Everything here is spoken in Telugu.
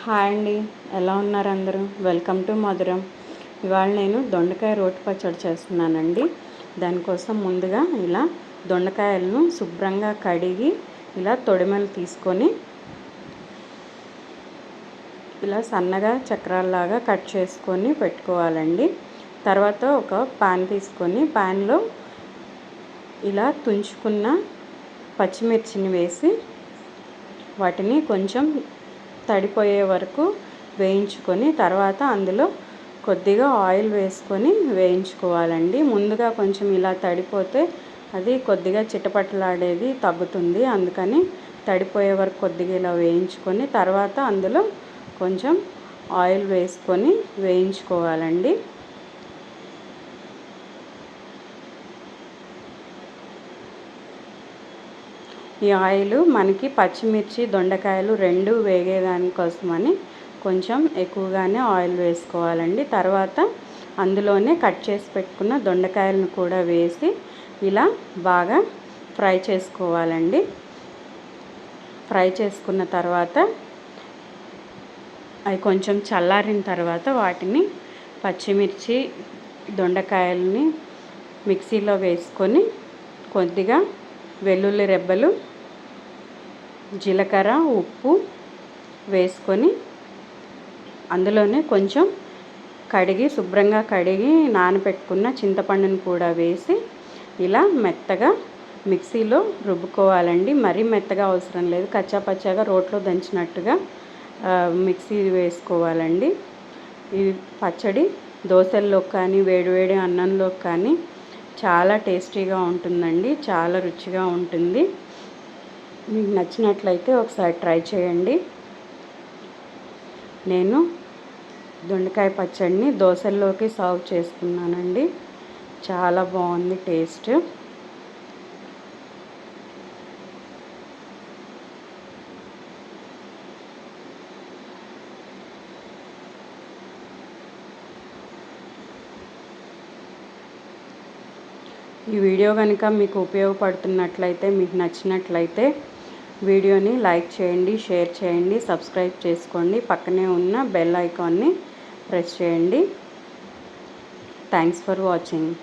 హాయ్ అండి, ఎలా ఉన్నారు అందరూ? వెల్కమ్ టు మధురం. ఇవాళ నేను దొండకాయ రోటి పచ్చడి చేస్తున్నానండి. దానికోసం ముందుగా ఇలా దొండకాయలను శుభ్రంగా కడిగి ఇలా తొడిమలు తీసుకొని ఇలా సన్నగా చక్రాల్లాగా కట్ చేసుకొని పెట్టుకోవాలండి. తర్వాత ఒక పాన్ తీసుకొని పాన్లో ఇలా తుంచుకున్న పచ్చిమిర్చిని వేసి వాటిని కొంచెం తడిపోయే వరకు వేయించుకొని తర్వాత అందులో కొద్దిగా ఆయిల్ వేసుకొని వేయించుకోవాలండి. ముందుగా కొంచెం ఇలా తడిపోతే అది కొద్దిగా చిటపటలాడేది తగ్గుతుంది. అందుకని తడిపోయే వరకు కొద్దిగా ఇలా వేయించుకొని తర్వాత అందులో కొంచెం ఆయిల్ వేసుకొని వేయించుకోవాలండి. ఈ ఆయిల్ మనకి పచ్చిమిర్చి దొండకాయలు రెండు వేగేదానికోసమని కొంచెం ఎక్కువగానే ఆయిల్ వేసుకోవాలండి. తర్వాత అందులోనే కట్ చేసి పెట్టుకున్న దొండకాయలను కూడా వేసి ఇలా బాగా ఫ్రై చేసుకోవాలండి. ఫ్రై చేసుకున్న తర్వాత అవి కొంచెం చల్లారిన తర్వాత వాటిని పచ్చిమిర్చి దొండకాయలని మిక్సీలో వేసుకొని కొద్దిగా వెల్లుల్లి రెబ్బలు జీలకర్ర ఉప్పు వేసుకొని అందులోనే కొంచెం శుభ్రంగా కడిగి నానబెట్టుకున్న చింతపండును కూడా వేసి ఇలా మెత్తగా మిక్సీలో రుబ్బుకోవాలండి. మరీ మెత్తగా అవసరం లేదు, కచ్చాపచ్చాగా రోట్లో దంచినట్టుగా మిక్సీ వేసుకోవాలండి. ఈ పచ్చడి దోశల్లోకి కానీ వేడివేడి అన్నంలోకి కానీ చాలా టేస్టీగా ఉంటుందండి, చాలా రుచిగా ఉంటుంది. మీకు నచ్చినట్లయితే ఒకసారి ట్రై చేయండి. నేను దొండకాయ పచ్చడిని దోశల్లోకి సర్వ్ చేసుకున్నానండి. చాలా బాగుంది టేస్ట్. ఈ వీడియో కనుక మీకు ఉపయోగపడుతున్నట్లయితే, మీకు నచ్చినట్లయితే వీడియోని లైక్ చేయండి, షేర్ చేయండి, సబ్స్క్రైబ్ చేసుకోండి. పక్కనే ఉన్న బెల్ ఐకాన్ని ప్రెస్ చేయండి. Thanks for watching.